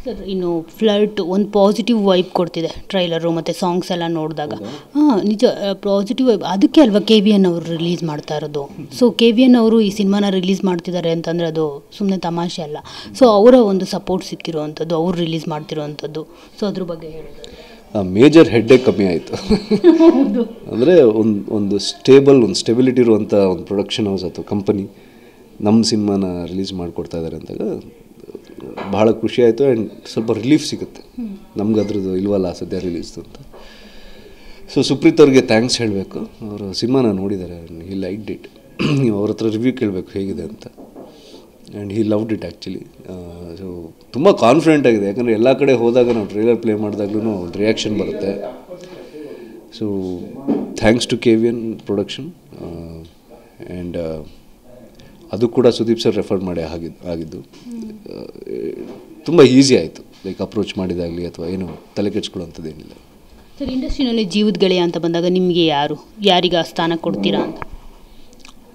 Sir ಇನ್ನು flirt ಒಂದು positive vibe ಕೊಡ್ತಿದೆ ಟ್ರೈಲರು ಮತ್ತು ಸಾಂಗ್ಸ್ ಎಲ್ಲ ನೋಡಿದಾಗ. ನಿಜ ಪಾಸಿಟಿವ್ ವೈಬ್. ಅದಕ್ಕೆ ಅಲ್ವಾ KVN ಅವರು ರಿಲೀಸ್ ಮಾಡ್ತಾ ಇರೋದು. ಸೊ KVN ಅವರು ಈ ಸಿನಿಮಾನ ರಿಲೀಸ್ ಮಾಡ್ತಿದ್ದಾರೆ ಅಂತಂದರೆ ಅದು ಸುಮ್ಮನೆ ತಮಾಷೆ ಅಲ್ಲ. ಸೊ ಅವರ ಒಂದು ಸಪೋರ್ಟ್ ಸಿಕ್ಕಿರುವಂಥದ್ದು, ಅವ್ರು ರಿಲೀಸ್ ಮಾಡ್ತಿರುವಂಥದ್ದು. ಸೊ ಅದ್ರ ಬಗ್ಗೆ ಹೇಳಿದ್ರು. ಮೇಜರ್ ಹೆಡ್ಡೇ ಕಮ್ಮಿ ಆಯಿತು. ಅಂದರೆ ಒಂದು ಸ್ಟೆಬಿಲಿಟಿ ಇರುವಂಥ ಒಂದು ಪ್ರೊಡಕ್ಷನ್ ಹೌಸ್ ಅಥವಾ ಕಂಪನಿ ನಮ್ಮ ಸಿನಿಮಾನ ರಿಲೀಸ್ ಮಾಡಿಕೊಡ್ತಾ ಇದ್ದಾರೆ ಅಂದಾಗ ಭಾಳ ಖುಷಿ ಆಯಿತು. ಆ್ಯಂಡ್ ಸ್ವಲ್ಪ ರಿಲೀಫ್ ಸಿಗುತ್ತೆ ನಮ್ಗೆ ಅದ್ರದ್ದು ಇಲ್ವಲ್ಲ ಸದ್ಯ ರಿಲೀಸ್ದು ಅಂತ. ಸೊ ಸುಪ್ರೀತ್ ಅವ್ರಿಗೆ ಥ್ಯಾಂಕ್ಸ್ ಹೇಳಬೇಕು. ಅವರು ಸಿನಿಮಾನ ನೋಡಿದ್ದಾರೆ, ಹಿ ಲೈಕ್ಡ್ ಇಟ್. ನೀವು ಅವ್ರ ಹತ್ರ ರಿವ್ಯೂ ಕೇಳಬೇಕು ಹೇಗಿದೆ ಅಂತ. And he loved it actually. So ತುಂಬ ಕಾನ್ಫಿಡೆಂಟ್ ಆಗಿದೆ, ಯಾಕಂದರೆ ಎಲ್ಲ ಕಡೆ ಹೋದಾಗ ನಾವು ಟ್ರೈಲರ್ ಪ್ಲೇ ಮಾಡಿದಾಗ್ಲೂ ಒಂದು ರಿಯಾಕ್ಷನ್ ಬರುತ್ತೆ. So thanks to KVN production. And ಅದು ಕೂಡ ಸುದೀಪ್ ಸರ್ ರೆಫರ್ ಮಾಡಿ ಆಗಿದ್ದು ತುಂಬ ಈಸಿ ಆಯಿತು. ಲೈಕ್ ಅಪ್ರೋಚ್ ಮಾಡಿದಾಗಲಿ ಅಥವಾ ಏನು ತಲೆ ಕೆಡ್ಸ್ಕೊಳ್ಳೋಂಥದ್ದೇನಿಲ್ಲ. ಸರ್ ಇಂಡಸ್ಟ್ರಿನಲ್ಲಿ ಜೀವದ ಗೆಳೆಯ ಅಂತ ಬಂದಾಗ ನಿಮಗೆ ಯಾರಿಗೆ ಆ ಸ್ಥಾನ ಕೊಡ್ತೀರಾ ಅಂತ?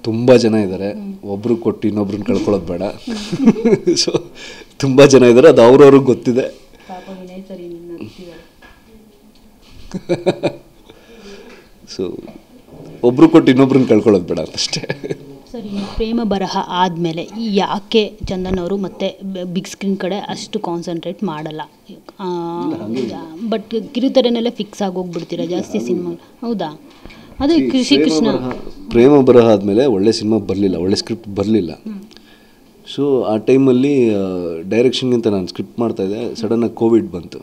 ತುಂಬ ಜನ ಇದ್ದಾರೆ. ಒಬ್ರು ಕೊಟ್ಟು ಇನ್ನೊಬ್ರನ್ನ ಕಳ್ಕೊಳ್ಳೋದು ಬೇಡ. ಸೊ ತುಂಬ ಜನ ಇದ್ದಾರೆ, ಅದು ಅವ್ರವ್ರಿಗೆ ಗೊತ್ತಿದೆ. ಸೊ ಒಬ್ರು ಕೊಟ್ಟು ಇನ್ನೊಬ್ರನ್ನ ಕಳ್ಕೊಳ್ಳೋದು ಬೇಡ ಅಷ್ಟೇ. ಸರಿ, ಪ್ರೇಮ ಬರಹ ಆದಮೇಲೆ ಯಾಕೆ ಚಂದನ್ ಅವರು ಮತ್ತೆ ಬಿಗ್ ಸ್ಕ್ರೀನ್ ಕಡೆ ಅಷ್ಟು ಕಾನ್ಸಂಟ್ರೇಟ್ ಮಾಡಲ್ಲ? ಬಟ್ ಕಿರುತೆರೆನಲ್ಲೇ ಫಿಕ್ಸ್ ಆಗೋಗ್ಬಿಡ್ತೀರಾ ಜಾಸ್ತಿ ಸಿನಿಮಾ? ಹೌದಾ? ಅದೇ ಕೃಷ್ಣ ಪ್ರೇಮ ಬರಹ ಆದಮೇಲೆ ಒಳ್ಳೆ ಸಿನಿಮಾ ಬರಲಿಲ್ಲ, ಒಳ್ಳೆ ಸ್ಕ್ರಿಪ್ಟ್ ಬರಲಿಲ್ಲ. ಸೊ ಆ ಟೈಮಲ್ಲಿ ಡೈರೆಕ್ಷನ್ಗಿಂತ ನಾನು ಸ್ಕ್ರಿಪ್ಟ್ ಮಾಡ್ತಾಯಿದ್ದೆ. ಸಡನ್ನಾಗಿ ಕೋವಿಡ್ ಬಂತು.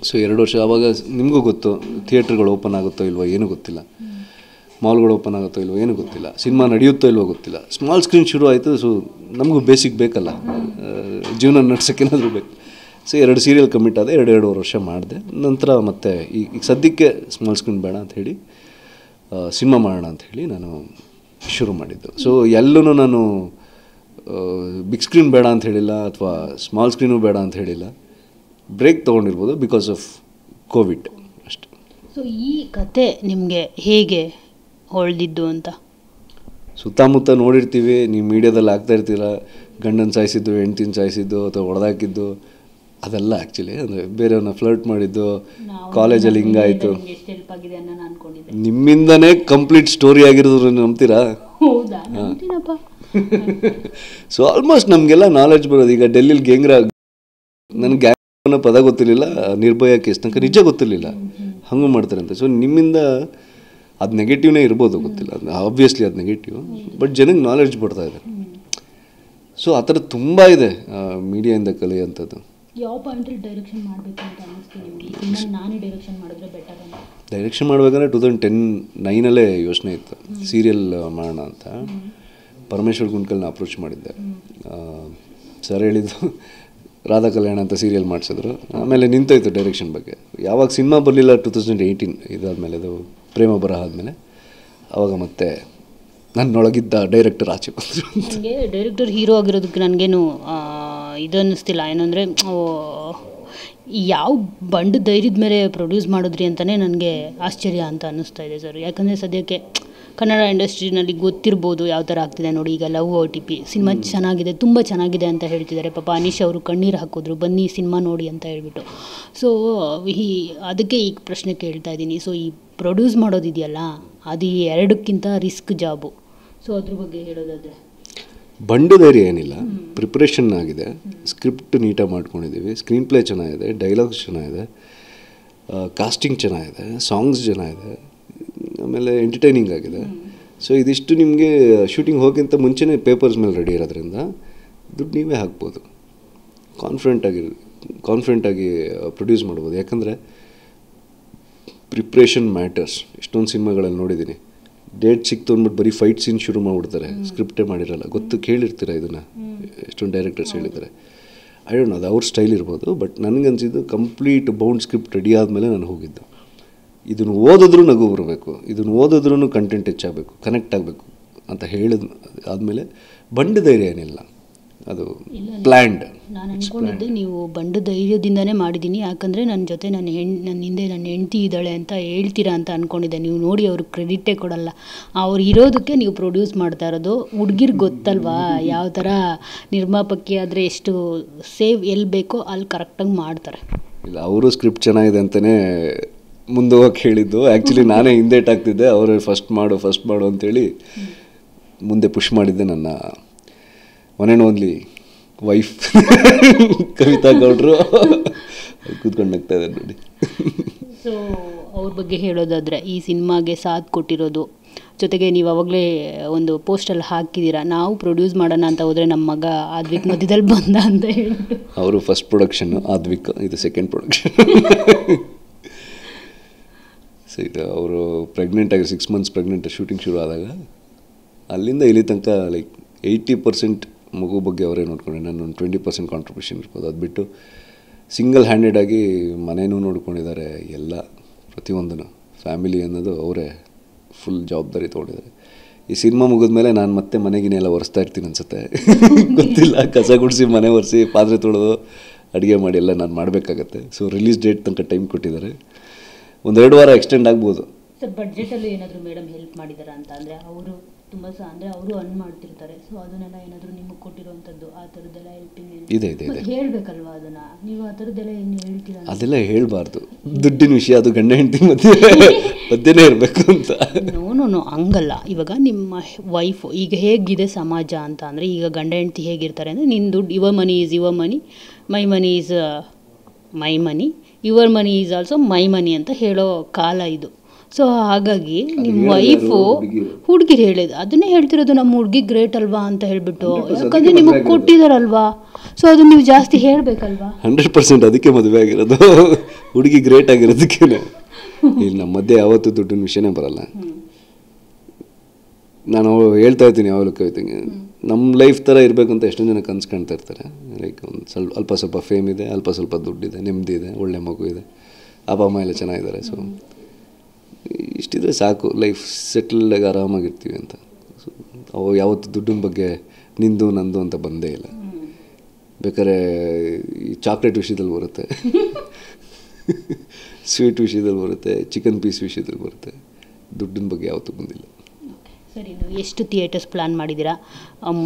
ಸೊ 2 ವರ್ಷ ಆವಾಗ ನಿಮಗೂ ಗೊತ್ತು, ಥಿಯೇಟ್ರ್ಗಳು ಓಪನ್ ಆಗುತ್ತೋ ಇಲ್ವೋ ಏನೂ ಗೊತ್ತಿಲ್ಲ, ಮಾಲ್ಗಳು ಓಪನ್ ಆಗುತ್ತೋ ಇಲ್ವೋ ಏನೂ ಗೊತ್ತಿಲ್ಲ, ಸಿನಿಮಾ ನಡೆಯುತ್ತೋ ಇಲ್ವೋ ಗೊತ್ತಿಲ್ಲ. ಸ್ಮಾಲ್ ಸ್ಕ್ರೀನ್ ಶುರು ಆಯಿತು. ಸೊ ನಮಗೂ ಬೇಸಿಕ್ ಬೇಕಲ್ಲ, ಜೀವನ ನಡೆಸೋಕ್ಕೇನಾದರೂ ಬೇಕು. ಸೊ 2 ಸೀರಿಯಲ್ ಕಮಿಟ್ ಆದೆ, 2.5 ವರ್ಷ ಮಾಡಿದೆ. ನಂತರ ಮತ್ತೆ ಈಗ ಸದ್ಯಕ್ಕೆ ಸ್ಮಾಲ್ ಸ್ಕ್ರೀನ್ ಬೇಡ ಅಂಥೇಳಿ ಸಿನಿಮಾ ಮಾಡೋಣ ಅಂಥೇಳಿ ನಾನು ಶುರು ಮಾಡಿದ್ದು. ಸೊ ಎಲ್ಲೂ ನಾನು ಬಿಗ್ ಸ್ಕ್ರೀನ್ ಬೇಡ ಅಂತ ಹೇಳಿಲ್ಲ ಅಥವಾ ಸ್ಮಾಲ್ ಸ್ಕ್ರೀನು ಬೇಡ ಅಂತ ಹೇಳಿಲ್ಲ. ಬ್ರೇಕ್ ತೊಗೊಂಡಿರ್ಬೋದು ಬಿಕಾಸ್ ಆಫ್ ಕೋವಿಡ್ ಅಷ್ಟೆ. ಸೊ ಈ ಕತೆ ನಿಮಗೆ ಹೇಗೆ ಹೊಳೆದಿದ್ದು ಅಂತ? ಸುತ್ತಮುತ್ತ ನೋಡಿರ್ತೀವಿ, ನೀವು ಮೀಡಿಯಾದಲ್ಲಿ ಆಗ್ತಾ ಇರ್ತೀರ, ಗಂಡನ ಸಾಯಿಸಿದ್ದು, ಹೆಂಡ್ತಿನ ಸಾಯಿಸಿದ್ದು ಅಥವಾ ಹೊಡೆದಾಕಿದ್ದು, ಅದೆಲ್ಲ ಆ್ಯಕ್ಚುಲಿ ಅಂದರೆ ಬೇರೆಯವ್ರನ್ನ ಫ್ಲರ್ಟ್ ಮಾಡಿದ್ದು, ಕಾಲೇಜಲ್ಲಿ ಹಿಂಗಾಯಿತು. ನಿಮ್ಮಿಂದನೇ ಕಂಪ್ಲೀಟ್ ಸ್ಟೋರಿ ಆಗಿರೋದು ನಂಬ್ತೀರಾ? ಸೊ ಆಲ್ಮೋಸ್ಟ್ ನಮಗೆಲ್ಲ ನಾಲೆಡ್ಜ್ ಬರೋದು. ಈಗ ಡೆಲ್ಲಿಲಿ ನನಗೆ ಗ್ಯಾಂಗ್ ಅನ್ನೋ ಪದ ಗೊತ್ತಿರಲಿಲ್ಲ, ನಿರ್ಭಯ ಕೇಸ್ ತನಕ ನಿಜ ಗೊತ್ತಿರಲಿಲ್ಲ ಹಂಗೂ ಮಾಡ್ತಾರೆ ಅಂತ. ಸೊ ನಿಮ್ಮಿಂದ ಅದು ನೆಗೆಟಿವ್ನೇ ಇರ್ಬೋದು, ಗೊತ್ತಿಲ್ಲ, ಆಬ್ವಿಯಸ್ಲಿ ಅದು ನೆಗೆಟಿವ್, ಬಟ್ ಜನಕ್ಕೆ ನಾಲೆಡ್ಜ್ ಬರ್ತಾ ಇದೆ. ಸೊ ಆ ಥರ ತುಂಬ ಇದೆ ಮೀಡಿಯಾಯಿಂದ ಕಲಿಯೋಂಥದ್ದು. ಯಾವ ಪಾಯಿಂಟಲ್ಲಿ ಡೈರೆಕ್ಷನ್ ಮಾಡಬೇಕು ಅಂತ ಅನ್ನಿಸ್ತೀನಿ ನಿಮಗೆ? ನಾನೇ ಡೈರೆಕ್ಷನ್ ಮಾಡಿದ್ರೆ ಬೆಟರ್ ಅಂತ? ಡೈರೆಕ್ಷನ್ ಮಾಡಬೇಕಂದ್ರೆ 2009 ಯೋಚನೆ ಇತ್ತು ಸೀರಿಯಲ್ ಮಾಡೋಣ ಅಂತ. ಪರಮೇಶ್ವರ್ ಗುಂಡ್ಕಲ್ನ ಅಪ್ರೋಚ್ ಮಾಡಿದ್ದೆ. ಸರ್ ಹೇಳಿದ್ದು ರಾಧಾ ಕಲ್ಯಾಣ ಅಂತ ಸೀರಿಯಲ್ ಮಾಡಿಸಿದ್ರು. ಆಮೇಲೆ ನಿಂತೋಯ್ತು ಡೈರೆಕ್ಷನ್ ಬಗ್ಗೆ. ಯಾವಾಗ ಸಿನಿಮಾ ಬರಲಿಲ್ಲ 2018 ಇದಾದಮೇಲೆ, ಅದು ಪ್ರೇಮ ಬರಹ ಆದಮೇಲೆ, ಆವಾಗ ಮತ್ತೆ ನನ್ನೊಳಗಿದ್ದ ಡೈರೆಕ್ಟರ್ ಆಚೆ ಬಂದರು. ನನಗೆ ಡೈರೆಕ್ಟರ್ ಹೀರೋ ಆಗಿರೋದಕ್ಕೆ ನನಗೇನು ಇದು ಅನ್ನಿಸ್ತಿಲ್ಲ. ಏನಂದರೆ ಯಾವ ಬಂಡು ಧೈರ್ಯದ ಮೇಲೆ ಪ್ರೊಡ್ಯೂಸ್ ಮಾಡಿದ್ರಿ ಅಂತಲೇ ನನಗೆ ಆಶ್ಚರ್ಯ ಅಂತ ಅನ್ನಿಸ್ತಾ ಇದೆ ಸರ್. ಯಾಕಂದರೆ ಸದ್ಯಕ್ಕೆ ಕನ್ನಡ ಇಂಡಸ್ಟ್ರಿನಲ್ಲಿ ಗೊತ್ತಿರ್ಬೋದು ಯಾವ ಥರ ಆಗ್ತಿದೆ ನೋಡಿ. ಈಗ ಲವ್ OTP ಸಿನಿಮಾ ಚೆನ್ನಾಗಿದೆ, ತುಂಬ ಚೆನ್ನಾಗಿದೆ ಅಂತ ಹೇಳ್ತಿದ್ದಾರೆ. ಪಾಪ ಅನೀಶ್ ಅವರು ಕಣ್ಣೀರು ಹಾಕಿದ್ರು, ಬನ್ನಿ ಸಿನಿಮಾ ನೋಡಿ ಅಂತ ಹೇಳ್ಬಿಟ್ಟು. ಸೊ ಅದಕ್ಕೆ ಈಗ ಪ್ರಶ್ನೆ ಕೇಳ್ತಾ ಇದ್ದೀನಿ. ಸೊ ಈ ಪ್ರೊಡ್ಯೂಸ್ ಮಾಡೋದಿದೆಯಲ್ಲ, ಅದು ಈ 2ಕ್ಕಿಂತ ರಿಸ್ಕ್ ಜಾಬು. ಸೊ ಅದ್ರ ಬಗ್ಗೆ ಹೇಳೋದಾದರೆ ಬಂಡು ಧೈರ್ಯ ಏನಿಲ್ಲ, ಪ್ರಿಪ್ರೇಷನ್ ಆಗಿದೆ, ಸ್ಕ್ರಿಪ್ಟ್ ನೀಟಾಗಿ ಮಾಡ್ಕೊಂಡಿದ್ದೀವಿ, ಸ್ಕ್ರೀನ್ ಪ್ಲೇ ಚೆನ್ನಾಗಿದೆ, ಡೈಲಾಗ್ಸ್ ಚೆನ್ನಾಗಿದೆ, ಕಾಸ್ಟಿಂಗ್ ಚೆನ್ನಾಗಿದೆ, ಸಾಂಗ್ಸ್ ಚೆನ್ನಾಗಿದೆ, ಆಮೇಲೆ ಎಂಟರ್ಟೈನಿಂಗ್ ಆಗಿದೆ. ಸೊ ಇದಿಷ್ಟು ನಿಮಗೆ ಶೂಟಿಂಗ್ ಹೋಗೋಕ್ಕಿಂತ ಮುಂಚೆನೇ ಪೇಪರ್ಸ್ ಮೇಲೆ ರೆಡಿ ಇರೋದ್ರಿಂದ ದುಡ್ಡು ನೀವೇ ಹಾಕ್ಬೋದು. ಕಾನ್ಫಿಡೆಂಟಾಗಿ ಪ್ರೊಡ್ಯೂಸ್ ಮಾಡ್ಬೋದು. ಯಾಕಂದರೆ ಪ್ರಿಪ್ರೇಷನ್ ಮ್ಯಾಟರ್ಸ್. ಎಷ್ಟೊಂದು ಸಿನಿಮಾಗಳಲ್ಲಿ ನೋಡಿದ್ದೀನಿ, ಡೇಟ್ ಸಿಕ್ತು ಅಂದ್ಬಿಟ್ಟು ಬರೀ ಫೈಟ್ ಸೀನ್ ಶುರು ಮಾಡಿಬಿಡ್ತಾರೆ, ಸ್ಕ್ರಿಪ್ಟೇ ಮಾಡಿರಲ್ಲ. ಕೇಳಿರ್ತೀರ ಇದನ್ನು, ಎಷ್ಟೊಂದು ಡೈರೆಕ್ಟರ್ಸ್ ಹೇಳಿದ್ದಾರೆ. ಐ ಡೋಂಟ್ ನೋ, ಅದು ಅವ್ರ ಸ್ಟೈಲ್ ಇರ್ಬೋದು. ಬಟ್ ನನಗನ್ಸಿದ್ದು ಕಂಪ್ಲೀಟ್ ಬೌಂಡ್ ಸ್ಕ್ರಿಪ್ಟ್ ರೆಡಿ ಆದಮೇಲೆ ನಾನು ಹೋಗಿದ್ದು. ಇದನ್ನು ಓದಿದ್ರೂ ನಗು ಬರಬೇಕು, ಇದನ್ನು ಓದಿದ್ರೂ ಕಂಟೆಂಟ್ ಹೆಚ್ಚಾಗಬೇಕು, ಕನೆಕ್ಟ್ ಆಗಬೇಕು ಅಂತ ಹೇಳಿದ ಆದಮೇಲೆ ಬಂಡು ಧೈರ್ಯ ಏನಿಲ್ಲ, ಅದು ಪ್ಲ್ಯಾಂಡ್. ನಾನು ಅಂದ್ಕೊಂಡಿದ್ದೆ ನೀವು ಬಂಡ ಧೈರ್ಯದಿಂದನೇ ಮಾಡಿದ್ದೀನಿ, ಯಾಕಂದರೆ ನನ್ನ ಜೊತೆ ನನ್ನ ಹಿಂದೆ ನನ್ನ ಹೆಂಡ್ತಿ ಇದ್ದಾಳೆ ಅಂತ ಹೇಳ್ತೀರಾ ಅಂತ ಅಂದ್ಕೊಂಡಿದ್ದೆ. ನೀವು ನೋಡಿ ಅವ್ರು ಕ್ರೆಡಿಟೇ ಕೊಡಲ್ಲ, ಅವ್ರು ಇರೋದಕ್ಕೆ ನೀವು ಪ್ರೊಡ್ಯೂಸ್ ಮಾಡ್ತಾ ಇರೋದು. ಹುಡ್ಗಿರ್ಗೆ ಗೊತ್ತಲ್ವಾ ಯಾವ ಥರ ನಿರ್ಮಾಪಕಿ ಆದರೆ ಎಷ್ಟು ಸೇವ್ ಎಲ್ಲಿ ಬೇಕೋ ಅಲ್ಲಿ ಕರೆಕ್ಟಾಗಿ ಮಾಡ್ತಾರೆ. ಇಲ್ಲ, ಅವರು ಸ್ಕ್ರಿಪ್ಟ್ ಚೆನ್ನಾಗಿದೆ ಅಂತಲೇ ಮುಂದೆ ಹೋಗಕ್ಕೆ ಹೇಳಿದ್ದು. ಆ್ಯಕ್ಚುಲಿ ನಾನೇ ಹಿಂದೇಟ್ ಆಗ್ತಿದ್ದೆ, ಅವರು ಫಸ್ಟ್ ಮಾಡು ಅಂತೇಳಿ ಮುಂದೆ ಪುಷ್ ಮಾಡಿದ್ದೆ. ನನ್ನ one and only wife Kavitha ಗೌಡ್ರು ಕೂತ್ಕೊಂಡು ನಗ್ತಾ ಇದ್ದಾರೆ ನೋಡಿ. ಸೊ ಅವ್ರ ಬಗ್ಗೆ ಹೇಳೋದಾದರೆ, ಈ ಸಿನಿಮಾಗೆ ಸಾಥ್ ಕೊಟ್ಟಿರೋದು, ಜೊತೆಗೆ ನೀವು ಅವಾಗಲೇ ಒಂದು ಪೋಸ್ಟಲ್ಲಿ ಹಾಕಿದ್ದೀರಾ, ನಾವು ಪ್ರೊಡ್ಯೂಸ್ ಮಾಡೋಣ ಅಂತ ಹೋದರೆ ನಮ್ಮ ಮಗ ಆದ್ವಿಕ್ ಮಧ್ಯದಲ್ಲಿ ಬಂದ ಅಂತ ಹೇಳ್ಬಿಟ್ಟು. ಅವರು ಫಸ್ಟ್ ಪ್ರೊಡಕ್ಷನ್ನು, ಆದ್ವಿಕ್ ಇದು ಸೆಕೆಂಡ್ ಪ್ರೊಡಕ್ಷನ್. ಸೊ ಇದು ಅವರು ಪ್ರೆಗ್ನೆಂಟ್ ಆಗಿ 6 months ಪ್ರೆಗ್ನೆಂಟ್ ಶೂಟಿಂಗ್ ಶುರು ಆದಾಗ ಅಲ್ಲಿಂದ ಇಲ್ಲಿ ತನಕ ಲೈಕ್ 80% ಮಗು ಬಗ್ಗೆ ಅವರೇ ನೋಡ್ಕೊಂಡೆ. ನಾನು ಒಂದು 20% ಕಾಂಟ್ರಿಬ್ಯೂಷನ್ ಇರ್ಬೋದು. ಅದು ಬಿಟ್ಟು ಸಿಂಗಲ್ ಹ್ಯಾಂಡೆಡಾಗಿ ಮನೇನೂ ನೋಡ್ಕೊಂಡಿದ್ದಾರೆ, ಎಲ್ಲ ಪ್ರತಿಯೊಂದನ್ನು ಫ್ಯಾಮಿಲಿ ಅನ್ನೋದು ಅವರೇ ಫುಲ್ ಜವಾಬ್ದಾರಿ ತೊಗೊಂಡಿದ್ದಾರೆ. ಈ ಸಿನಿಮಾ ಮುಗಿದ್ಮೇಲೆ ನಾನು ಮತ್ತೆ ಮನೆಗಿನೆಲ್ಲ ಒರೆಸ್ತಾ ಇರ್ತೀನಿ ಅನ್ಸುತ್ತೆ, ಗೊತ್ತಿಲ್ಲ. ಕಸ ಗುಡಿಸಿ, ಮನೆ ಒರೆಸಿ, ಪಾತ್ರೆ ತೊಳೆದು, ಅಡುಗೆ ಮಾಡಿ ಎಲ್ಲ ನಾನು ಮಾಡಬೇಕಾಗತ್ತೆ. ಸೊ ರಿಲೀಸ್ ಡೇಟ್ ತನಕ ಟೈಮ್ ಕೊಟ್ಟಿದ್ದಾರೆ. 1-2 ವಾರ ಎಕ್ಸ್ಟೆಂಡ್ ಆಗ್ಬೋದು. ಸರ್, ಬಡ್ಜೆಟಲ್ಲಿ ಏನಾದರೂ ಮೇಡಮ್ ಹೆಲ್ಪ್ ಮಾಡಿದಾರ ಅಂತ? ಅಂದರೆ ಅವರು ತುಂಬ ಅಂದರೆ ಅವರು ಅರ್ನ್ ಮಾಡ್ತಿರ್ತಾರೆ, ಸೊ ಅದನ್ನೆಲ್ಲ ಏನಾದರೂ ನಿಮಗೆ ಕೊಟ್ಟಿರೋವಂಥದ್ದು ಆ ಥರದ್ದೆಲ್ಲ ಹೆಲ್ಪಿಂಗ್ ಇದೆ ಹೇಳಬೇಕಲ್ವಾ ಅದನ್ನು? ನೀವು ಆ ಥರದ್ದೆಲ್ಲ ಏನು ಹೇಳ್ತೀರಾ? ಅದೆಲ್ಲ ಹೇಳಬಾರ್ದು, ದುಡ್ಡಿನ ವಿಷಯ. ಅದು ಗಂಡ ಹೆಂಡತಿ ಮಧ್ಯೆನೇ ಇರಬೇಕು ಅಂತ. ನೋ ಹಂಗಲ್ಲ. ಇವಾಗ ನಿಮ್ಮ ವೈಫು ಈಗ ಹೇಗಿದೆ ಸಮಾಜ ಅಂತ ಅಂದರೆ, ಈಗ ಗಂಡ ಹೆಂಡತಿ ಹೇಗಿರ್ತಾರೆ ಅಂದರೆ, ನಿನ್ನ ದುಡ್ಡು your money is your money, my money is my money, your money is also my money ಅಂತ ಹೇಳೋ ಕಾಲ ಇದು. ಸೊ ಹಾಗಾಗಿ ನಿಮ್ಮ ವೈಫು ಹುಡುಗಿರು ಹೇಳಿದ್ದು ಅದನ್ನೇ ಹೇಳ್ತಿರೋದು, ನಮ್ಮ ಹುಡುಗಿ ಗ್ರೇಟ್ ಅಲ್ವಾ ಅಂತ ಹೇಳ್ಬಿಟ್ಟು. ಯಾಕಂದರೆ ನಿಮಗೆ ಕೊಟ್ಟಿದ್ದಾರಲ್ವಾ, ಸೊ ಅದನ್ನು ನೀವು ಜಾಸ್ತಿ ಹೇಳಬೇಕಲ್ವಾ? 100% ಅದಕ್ಕೆ ಮದುವೆ ಆಗಿರೋದು, ಹುಡುಗಿ ಗ್ರೇಟ್ ಆಗಿರೋದಕ್ಕೆ. ಇಲ್ಲಿ ನಮ್ಮ ಮಧ್ಯೆ ಯಾವತ್ತೂ ದುಡ್ಡಿನ ವಿಷಯನೇ ಬರಲ್ಲ. ನಾನು ಹೇಳ್ತಾ ಇರ್ತೀನಿ ಯಾವಾಗಲೂ ಕವಿತೆಗೆ, ನಮ್ಮ ಲೈಫ್ ಥರ ಇರಬೇಕು ಅಂತ ಎಷ್ಟೊಂದು ಜನ ಕನ್ಸು ಕಾಣ್ತಾ ಇರ್ತಾರೆ. ಲೈಕ್ ಒಂದು ಅಲ್ಪ ಸ್ವಲ್ಪ ಫೇಮ್ ಇದೆ, ಅಲ್ಪ ಸ್ವಲ್ಪ ದುಡ್ಡಿದೆ, ನೆಮ್ಮದಿ ಇದೆ, ಒಳ್ಳೆ ಮಗು ಇದೆ, ಅಪ್ಪ ಅಮ್ಮ ಎಲ್ಲ ಚೆನ್ನಾಗಿದ್ದಾರೆ. ಸೊ ಇಷ್ಟಿದ್ರೆ ಸಾಕು, ಲೈಫ್ ಸೆಟಲ್ಡಾಗಿ ಆರಾಮಾಗಿರ್ತೀವಿ ಅಂತ. ಸೊ ಅವು ಯಾವತ್ತು ದುಡ್ಡಿನ ಬಗ್ಗೆ ನಿಂದು ನಂದು ಅಂತ ಬಂದೇ ಇಲ್ಲ. ಬೇಕಾದ್ರೆ ಈ ಚಾಕ್ಲೇಟ್ ವಿಷಯದಲ್ಲಿ ಬರುತ್ತೆ, ಸ್ವೀಟ್ ವಿಷಯದಲ್ಲಿ ಬರುತ್ತೆ, ಚಿಕನ್ ಪೀಸ್ ವಿಷಯದಲ್ಲಿ ಬರುತ್ತೆ, ದುಡ್ಡಿನ ಬಗ್ಗೆ ಯಾವತ್ತೂ ಬಂದಿಲ್ಲ. ಸರಿ, ನೀವು ಎಷ್ಟು ಥಿಯೇಟರ್ಸ್ ಪ್ಲ್ಯಾನ್ ಮಾಡಿದ್ದೀರಾ?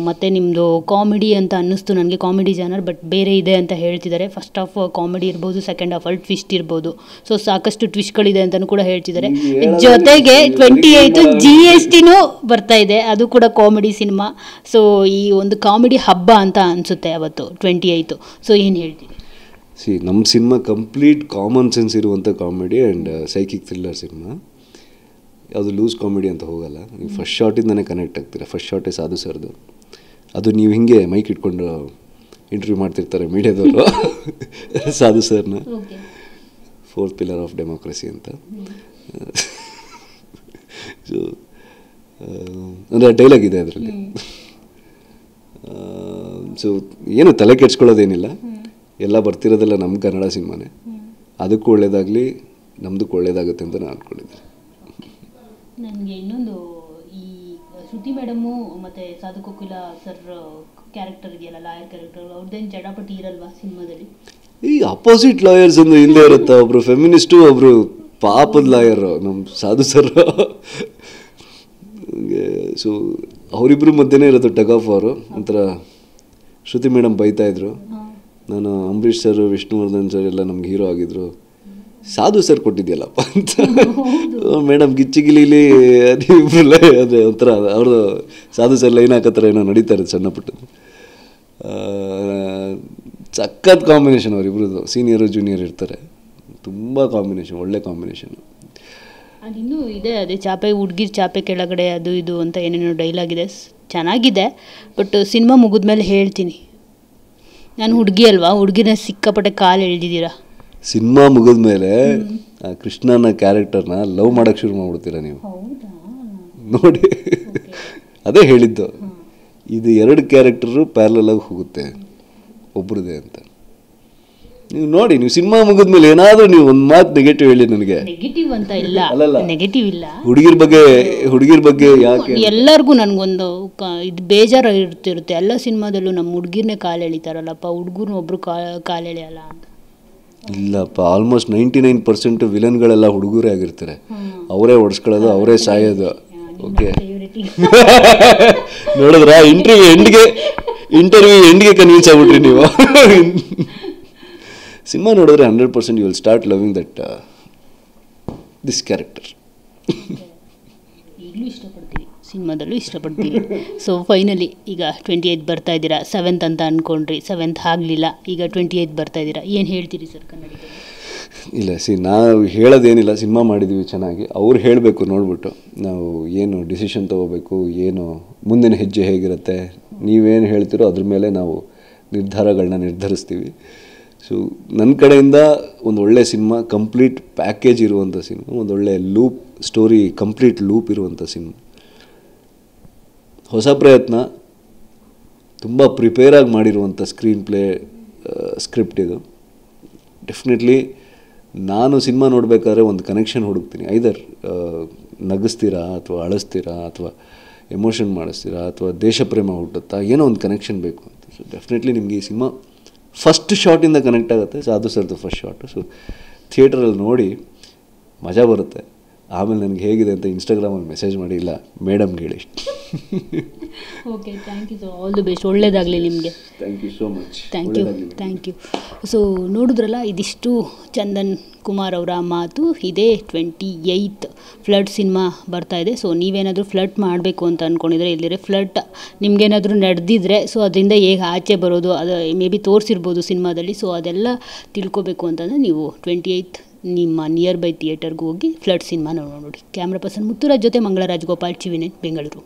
ಮತ್ತು ನಿಮ್ಮದು ಕಾಮಿಡಿ ಅಂತ ಅನ್ನಿಸ್ತು ನನಗೆ, ಕಾಮಿಡಿ ಜಾನರ್, ಬಟ್ ಬೇರೆ ಇದೆ ಅಂತ ಹೇಳ್ತಿದ್ದಾರೆ. ಫಸ್ಟ್ ಹಾಫ್ ಕಾಮಿಡಿ ಇರ್ಬೋದು, ಸೆಕೆಂಡ್ ಹಾಫಲ್ಲಿ ಟ್ವಿಸ್ಟ್ ಇರ್ಬೋದು. ಸೊ ಸಾಕಷ್ಟು ಟ್ವಿಸ್ಟ್ಗಳಿದೆ ಅಂತಲೂ ಕೂಡ ಹೇಳ್ತಿದ್ದಾರೆ. ಜೊತೆಗೆ 28 GSTನೂ ಬರ್ತಾ ಇದೆ, ಅದು ಕೂಡ ಕಾಮಿಡಿ ಸಿನಿಮಾ. ಸೊ ಈ ಒಂದು ಕಾಮಿಡಿ ಹಬ್ಬ ಅಂತ ಅನಿಸುತ್ತೆ ಅವತ್ತು 28. ಸೊ ಏನು ಹೇಳ್ತೀವಿ? ನಮ್ಮ ಸಿನಿಮಾ ಕಂಪ್ಲೀಟ್ ಕಾಮನ್ ಸೆನ್ಸ್ ಇರುವಂಥ comedy and psychic thriller cinema. ಯಾವುದು ಲೂಸ್ ಕಾಮಿಡಿ ಅಂತ ಹೋಗಲ್ಲ. ನೀವು ಫಸ್ಟ್ ಶಾರ್ಟಿಂದನೇ ಕನೆಕ್ಟ್ ಆಗ್ತೀರಾ. ಫಸ್ಟ್ ಶಾರ್ಟೇ ಸಾಧು ಸರ್ದು. ಅದು ನೀವು ಹಿಂಗೆ ಮೈಕ್ ಇಟ್ಕೊಂಡು ಇಂಟರ್ವ್ಯೂ ಮಾಡ್ತಿರ್ತಾರೆ ಮೀಡಿಯಾದವರು ಸಾಧು ಸರ್ನ, 4th ಪಿಲ್ಲರ್ ಆಫ್ ಡೆಮೋಕ್ರಸಿ ಅಂತ. ಸೊ ಅಂದರೆ ಡೈಲಾಗ್ ಇದೆ ಅದರಲ್ಲಿ. ಸೊ ಏನು ತಲೆ ಕೆಡ್ಸ್ಕೊಳ್ಳೋದೇನಿಲ್ಲ, ಎಲ್ಲ ಬರ್ತಿರೋದೆಲ್ಲ ನಮ್ಮ ಕನ್ನಡ ಸಿನಿಮಾನೇ. ಅದಕ್ಕೂ ಒಳ್ಳೇದಾಗಲಿ, ನಮ್ಮದಕ್ಕೂ ಒಳ್ಳೇದಾಗುತ್ತೆ ಅಂತ ನಾನು ಅಂದ್ಕೊಂಡಿದ್ದೆ. ನನಗೆ ಇನ್ನೊಂದು, ಈ ಶ್ರುತಿ ಮೇಡಮು ಮತ್ತು ಸಾಧು ಕೋಕಿಲ ಸರ್ ಕ್ಯಾರೆಕ್ಟರ್ ಇದೆಯಲ್ಲ, ಲಾಯರ್ ಕ್ಯಾರೆಕ್ಟರ್, ಅವ್ರದ್ದೇನು ಜಡಪಟಿ ಇರಲ್ವಾ ಸಿನಿಮಾದಲ್ಲಿ? ಈ ಅಪೋಸಿಟ್ ಲಾಯರ್ಸ್ ಒಂದು ಹಿಂದೆ ಇರುತ್ತೆ, ಒಬ್ಬರು ಫೆಮಿನಿಸ್ಟು, ಒಬ್ಬರು ಪಾಪದ ಲಾಯರು ನಮ್ಮ ಸಾಧು ಸರ್. ಸೊ ಅವರಿಬ್ಬರು ಮಧ್ಯೆನೇ ಇರೋದು ಟಗ್ ಆಫ್ ಅವರು. ಒಂಥರ ಶ್ರುತಿ ಮೇಡಮ್ ಬೈತಾಯಿದ್ರು, ನಾನು ಅಂಬರೀಷ್ ಸರ್, ವಿಷ್ಣುವರ್ಧನ್ ಸರ್ ಎಲ್ಲ ನಮ್ಗೆ ಹೀರೋ ಆಗಿದ್ರು, ಸಾಧು ಸರ್ ಕೊಟ್ಟಿದ್ಯಲ್ಲಪ್ಪ ಅಂತ. ಮೇಡಮ್ ಗಿಚ್ಚಿಗಿಲೀಲಿ ನೀವಿಬ್ಬರಲ್ಲೇ ಅದೇ ಒಂಥರ ಅವ್ರದ್ದು ಸಾಧು ಸರ್ ಲೈನ್ ಹಾಕತ್ತರ ಏನೋ ನಡೀತಾ ಇರೋದು ಸಣ್ಣ ಪುಟ್ಟದ್ದು. ಸಖತ್ ಕಾಂಬಿನೇಷನ್ ಅವರಿಬ್ರದ್ದು. ಸೀನಿಯರು ಜೂನಿಯರ್ ಇರ್ತಾರೆ, ತುಂಬ ಕಾಂಬಿನೇಷನ್, ಒಳ್ಳೆ ಕಾಂಬಿನೇಷನ್. ಅದಿನ್ನೂ ಇದೆ, ಅದೇ ಚಾಪೆ ಹುಡ್ಗಿರ್ ಚಾಪೆ ಕೆಳಗಡೆ ಅದು ಇದು ಅಂತ ಏನೇನೋ ಡೈಲಾಗ್ ಇದೆ, ಚೆನ್ನಾಗಿದೆ. ಬಟ್ ಸಿನಿಮಾ ಮುಗಿದ್ಮೇಲೆ ಹೇಳ್ತೀನಿ. ನಾನು ಹುಡುಗಿ ಅಲ್ವಾ, ಹುಡುಗಿನ ಸಿಕ್ಕಾಪಟ್ಟೆ ಕಾಲು ಎಳ್ದಿದ್ದೀರಾ. ಸಿನಿಮಾ ಮುಗಿದ್ಮೇಲೆ ಕೃಷ್ಣನ ಕ್ಯಾರೆಕ್ಟರ್ನ ಲವ್ ಮಾಡೋಕ್ಕೆ ಶುರು ಮಾಡ್ಬಿಡ್ತೀರಾ ನೀವು ನೋಡಿ. ಅದೇ ಹೇಳಿದ್ದು, ಇದು 2 ಕ್ಯಾರೆಕ್ಟರು ಪ್ಯಾರಲಲ್ ಆಗಿ ಹೋಗುತ್ತೆ ಒಬ್ರದೇ ಅಂತ. ನೀವು ನೋಡಿ, ನೀವು ಸಿನಿಮಾ ಮುಗಿದ್ಮೇಲೆ ಏನಾದರೂ ನೀವು ಒಂದು ಮಾತು ನೆಗೆಟಿವ್ ಹೇಳಿ ನನಗೆ. ನೆಗೆಟಿವ್ ಅಂತ ಇಲ್ಲ, ನೆಗೆಟಿವ್ ಇಲ್ಲ. ಹುಡುಗಿರ ಬಗ್ಗೆ ಯಾಕೆ ಎಲ್ಲರಿಗೂ ನನಗೊಂದು ಇದು ಬೇಜಾರು ಇರ್ತಿರುತ್ತೆ. ಎಲ್ಲ ಸಿನಿಮಾದಲ್ಲೂ ನಮ್ಮ ಹುಡುಗಿರ್ನೇ ಕಾಲು ಎಳಿತಾರಲ್ಲಪ್ಪ, ಹುಡುಗರು ಒಬ್ರು ಕಾಲು ಎಳೆಯಲ್ಲ ಅಂತ. ಇಲ್ಲಪ್ಪ, ಆಲ್ಮೋಸ್ಟ್ 99% ವಿಲನ್ಗಳೆಲ್ಲ ಹುಡುಗರೇ ಆಗಿರ್ತಾರೆ. ಅವರೇ ಹೊಡ್ಸ್ಕೊಳ್ಳೋದು, ಅವರೇ ಸಾಯೋದು. ಓಕೆ, ನೋಡಿದ್ರ ಇಂಟರ್ವ್ಯೂ ಎಂಡ್ಗೆ ಕನ್ವಿನ್ಸ್ ಆಗ್ಬಿಟ್ರಿ ನೀವು. ಸಿನಿಮಾ ನೋಡಿದ್ರೆ 100% you will start loving that this character. ಈಗಲೂ ಇಷ್ಟಪಡ್ತೀವಿ, ಸಿನಿಮಾದಲ್ಲೂ ಇಷ್ಟಪಡ್ತೀವಿ. ಸೊ ಫೈನಲಿ ಈಗ 28 ಬರ್ತಾ ಇದ್ದೀರಾ, 7th ಅಂತ ಅಂದ್ಕೊಂಡ್ರಿ, 7th ಆಗಲಿಲ್ಲ, ಈಗ 28 ಬರ್ತಾ ಇದ್ದೀರಾ, ಏನು ಹೇಳ್ತೀರಿ ಸರ್ ಕನ್ನಡದಲ್ಲಿ? ಇಲ್ಲ, ನಾವು ಹೇಳೋದೇನಿಲ್ಲ, ಸಿನಿಮಾ ಮಾಡಿದ್ದೀವಿ ಚೆನ್ನಾಗಿ. ಅವ್ರು ಹೇಳಬೇಕು ನೋಡ್ಬಿಟ್ಟು ನಾವು ಏನು ಡಿಸಿಷನ್ ತೊಗೋಬೇಕು, ಏನು ಮುಂದಿನ ಹೆಜ್ಜೆ ಹೇಗಿರುತ್ತೆ, ನೀವೇನು ಹೇಳ್ತೀರೋ ಅದ್ರ ಮೇಲೆ ನಾವು ನಿರ್ಧಾರಗಳನ್ನ ನಿರ್ಧರಿಸ್ತೀವಿ. ಸೊ ನನ್ನ ಕಡೆಯಿಂದ ಒಂದು ಒಳ್ಳೆ ಸಿನಿಮಾ, ಕಂಪ್ಲೀಟ್ ಪ್ಯಾಕೇಜ್ ಇರುವಂಥ ಸಿನಿಮಾ, ಒಂದೊಳ್ಳೆ ಲೂಪ್ ಸ್ಟೋರಿ, ಕಂಪ್ಲೀಟ್ ಲೂಪ್ ಇರುವಂಥ ಸಿನಿಮಾ, ಹೊಸ ಪ್ರಯತ್ನ, ತುಂಬ ಪ್ರಿಪೇರಾಗಿ ಮಾಡಿರುವಂಥ ಸ್ಕ್ರೀನ್ ಪ್ಲೇ ಸ್ಕ್ರಿಪ್ಟ್ ಇದು. ಡೆಫಿನೆಟ್ಲಿ ನಾನು ಸಿನಿಮಾ ನೋಡಬೇಕಾದ್ರೆ ಒಂದು ಕನೆಕ್ಷನ್ ಹುಡುಕ್ತೀನಿ. ಐದರ್ ನಗಿಸ್ತೀರಾ ಅಥವಾ ಅಳಿಸ್ತೀರಾ ಅಥವಾ ಎಮೋಷನ್ ಮಾಡಿಸ್ತೀರಾ ಅಥವಾ ದೇಶ ಪ್ರೇಮ ಹುಟ್ಟುತ್ತಾ, ಏನೋ ಒಂದು ಕನೆಕ್ಷನ್ ಬೇಕು ಅಂತ. ಸೊ ಡೆಫಿನೆಟ್ಲಿ ನಿಮಗೆ ಈ ಸಿನಿಮಾ ಫಸ್ಟ್ ಶಾಟಿಂದ ಕನೆಕ್ಟ್ ಆಗುತ್ತೆ. ಸೊ ಅದು ಸರ್ದು ಫಸ್ಟ್ ಶಾಟು. ಸೊ ಥಿಯೇಟ್ರಲ್ಲಿ ನೋಡಿ ಮಜಾ ಬರುತ್ತೆ. ಆಮೇಲೆ ನನಗೆ ಹೇಗಿದೆ ಅಂತ ಇನ್ಸ್ಟಾಗ್ರಾಮಲ್ಲಿ ಮೆಸೇಜ್ ಮಾಡಿ, ಇಲ್ಲ ಮೇಡಮ್ಗೆ ಹೇಳಿ. Okay, thank you. So all the best, ಒಳ್ಳೇದಾಗಲಿ ನಿಮಗೆ. Thank you so much. Thank you. So ನೋಡಿದ್ರಲ್ಲ, ಇದಿಷ್ಟು ಚಂದನ್ ಕುಮಾರ್ ಅವರ ಮಾತು. ಇದೇ 28th ಫ್ಲಡ್ ಸಿನಿಮಾ ಬರ್ತಾ ಇದೆ. ಸೊ ನೀವೇನಾದರೂ ಫ್ಲಡ್ ಮಾಡಬೇಕು ಅಂತ ಅಂದ್ಕೊಂಡಿದ್ರೆ, ಇಲ್ಲಿದ್ರೆ ಫ್ಲಡ್ ನಿಮಗೇನಾದರೂ ನಡೆದಿದ್ರೆ, ಸೊ ಅದರಿಂದ ಹೇಗೆ ಆಚೆ ಬರೋದು, ಅದು ಮೇ ಬಿ ತೋರಿಸಿರ್ಬೋದು ಸಿನಿಮಾದಲ್ಲಿ. ಸೊ ಅದೆಲ್ಲ ತಿಳ್ಕೊಬೇಕು ಅಂತಂದರೆ ನೀವು 28th ನಿಮ್ಮ ನಿಯರ್ ಬೈ ಥಿಯೇಟರ್ಗೆ ಹೋಗಿ ಫ್ಲಡ್ ಸಿನಿಮಾ ನೋಡಿ. ಕ್ಯಾಮ್ರಾ ಪರ್ಸನ್ ಮುತ್ತುರಾಜ್ ಜೊತೆ ಮಂಗಳರಾಜ್ ಗೋಪಾಲ್, TV9 ಬೆಂಗಳೂರು.